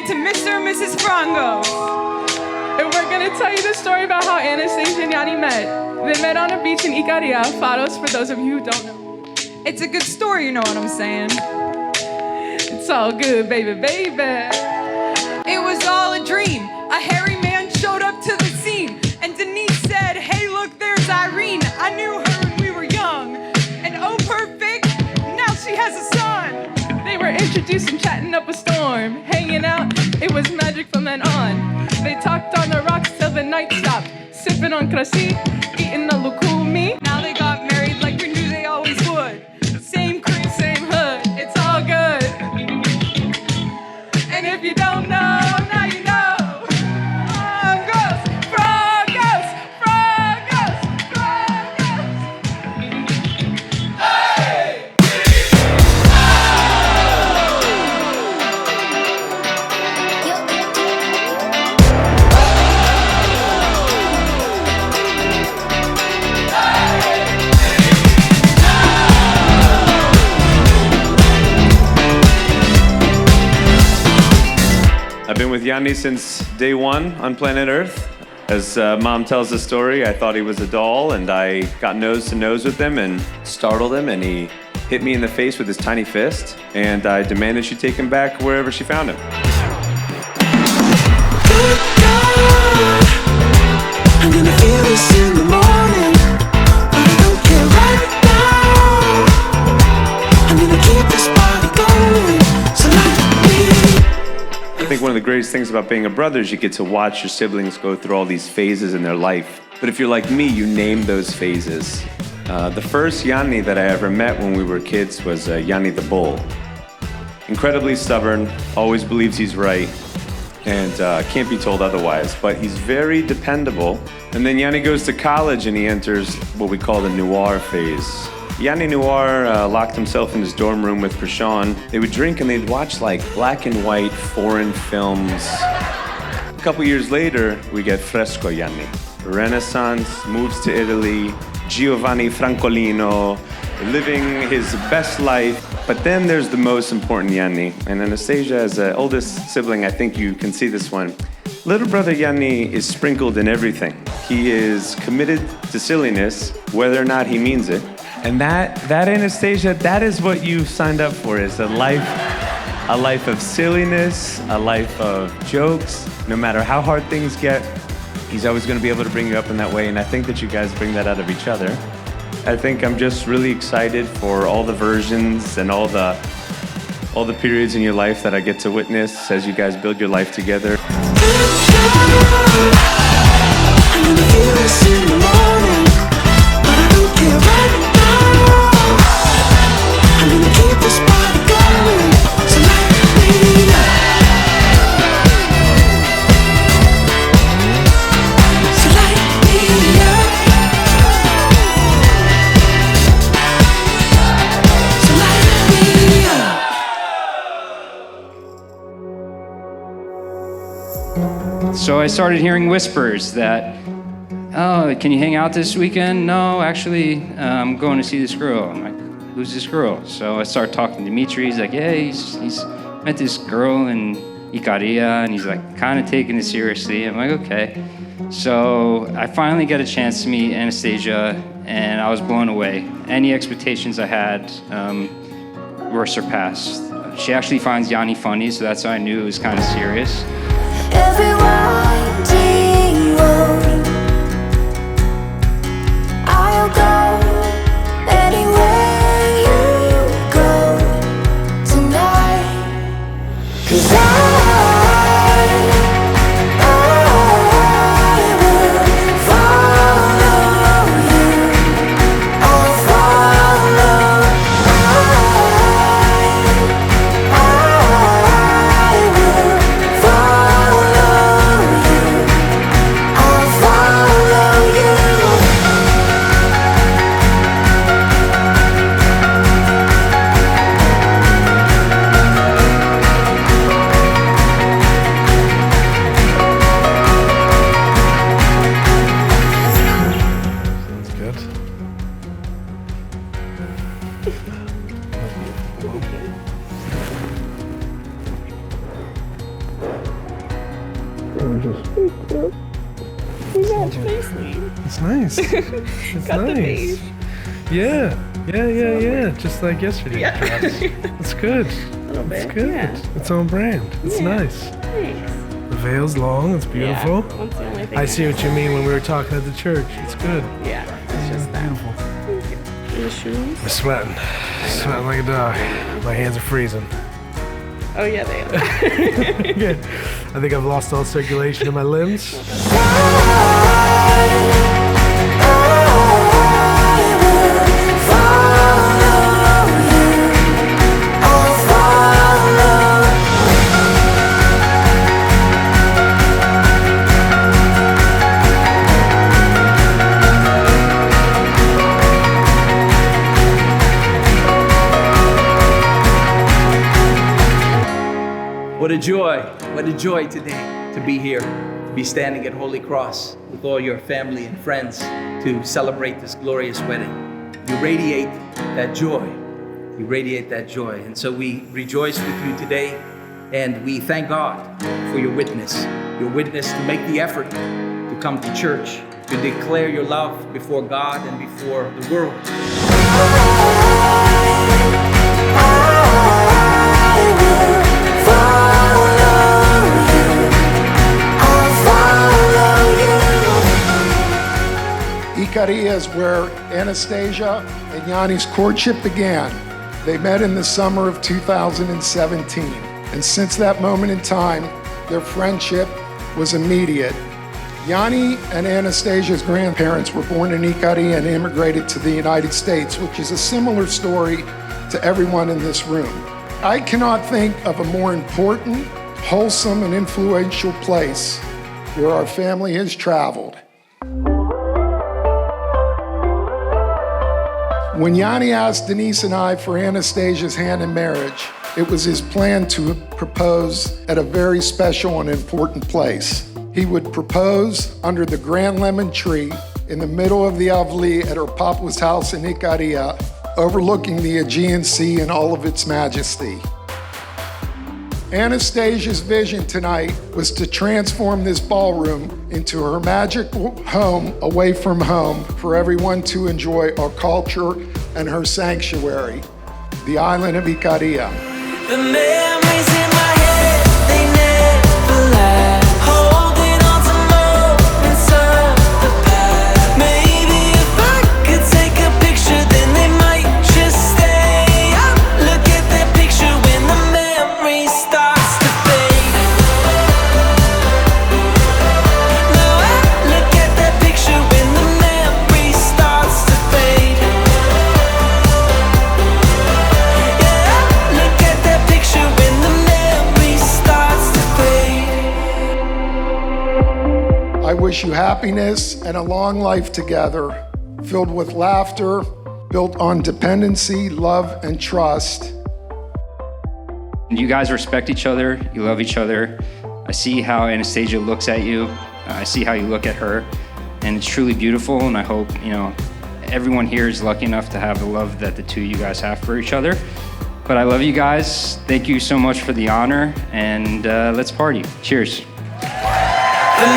to Mr. and Mrs. Frangos. And we're gonna tell you the story about how Anastasia and Yianni met. They met on a beach in IKARIA, Faros, for those of you who don't know. It's a good story, you know what I'm saying? It's all good, baby, baby. It was all a dream. A hairy man showed up to the scene, and Denise said, hey, look, there's Irene. I knew her when we were young, and oh, perfect, now she has a son. They were introduced and chatting up a storm, hanging out, it was magic from then on. They talked on the rocks till the night stopped, sipping on krasi, eating the lukumi. Now they got married like we knew they always would. Same crew, same hood, it's all good. And if you don't know, now you know. Frangos, frangos, frangos, frangos. Hey! I've been with Yianni since day one on planet Earth. As Mom tells the story, I thought he was a doll, and I got nose to nose with him and startled him, and he hit me in the face with his tiny fist, and I demanded she take him back wherever she found him. I'm gonna feel this in the morning, but I don't care right now. I'm gonna keep this party going, so light me. I think one of the greatest things about being a brother is you get to watch your siblings go through all these phases in their life. But if you're like me, you name those phases. The first Yianni that I ever met when we were kids was Yianni the bull. Incredibly stubborn, always believes he's right, and can't be told otherwise, but he's very dependable. And then Yianni goes to college and he enters what we call the noir phase. Yianni Noir locked himself in his dorm room with Prashant. They would drink and they'd watch like black and white foreign films. A couple years later, we get Fresco Yianni. Renaissance, moves to Italy, Giovanni Francolino, living his best life. But then there's the most important Yianni. And Anastasia, as the oldest sibling, I think you can see this one. Little brother Yianni is sprinkled in everything. He is committed to silliness, whether or not he means it. And that Anastasia, that is what you signed up for, is a life of silliness, a life of jokes. No matter how hard things get, he's always gonna be able to bring you up in that way, and I think that you guys bring that out of each other. I think I'm just really excited for all the versions and all the periods in your life that I get to witness as you guys build your life together. I'm gonna feel this in the morning, but I don't care right now. I'm gonna keep this party going, so light me up. So light me up. So light me up. So I started hearing whispers that, oh, can you hang out this weekend? No, actually, I'm going to see this girl. I'm like, who's this girl? So I start talking to Dimitri. He's like, yeah, he's met this girl in IKARIA, and he's like kind of taking it seriously. I'm like, okay. So I finally get a chance to meet Anastasia, and I was blown away. Any expectations I had were surpassed. She actually finds Yianni funny, so that's how I knew it was kind of serious. Every winding road, I'll go anywhere you go tonight. 'Cause I will follow you. I'll follow. I will follow you. I'll follow you. Sounds good. gorgeous. We match nicely. It's nice. It's Got the nice. beige. Yeah. Just like yesterday. Yeah. It's good. A little bit. It's good. Yeah. It's on brand. It's Yeah. nice. Thanks. The veil's long. It's beautiful. Yeah, that's the only thing I see what you mean when we were talking at the church. It's good. Yeah, it's just that. Beautiful. The shoes? I'm sweating. Sweating like a dog. My hands are freezing. Oh yeah, they are. I think I've lost all circulation in my limbs. What a joy today to be here, to be standing at Holy Cross with all your family and friends to celebrate this glorious wedding. You radiate that joy. You radiate that joy. And so we rejoice with you today, and we thank God for your witness to make the effort to come to church, to declare your love before God and before the world. IKARIA is where Anastasia and Yianni's courtship began. They met in the summer of 2017, and since that moment in time, their friendship was immediate. Yianni and Anastasia's grandparents were born in IKARIA and immigrated to the United States, which is a similar story to everyone in this room. I cannot think of a more important, wholesome, and influential place where our family has traveled. When Yianni asked Denise and I for Anastasia's hand in marriage, it was his plan to propose at a very special and important place. He would propose under the grand lemon tree in the middle of the Avli at her papa's house in IKARIA, overlooking the Aegean Sea in all of its majesty. Anastasia's vision tonight was to transform this ballroom into her magical home away from home for everyone to enjoy our culture and her sanctuary, the island of IKARIA. The memories in my head, they never last. Holding on to moments of the past. Maybe if I could take a picture, then they might just stay. I look at that picture when the memory starts to fade. Now I look at that picture when the memory starts to fade. I wish you happiness and a long life together, filled with laughter, built on dependency, love, and trust. You guys respect each other, you love each other. I see how Anastasia looks at you, I see how you look at her, and it's truly beautiful, and I hope, everyone here is lucky enough to have the love that the two of you guys have for each other. But I love you guys, thank you so much for the honor, and let's party. Cheers. The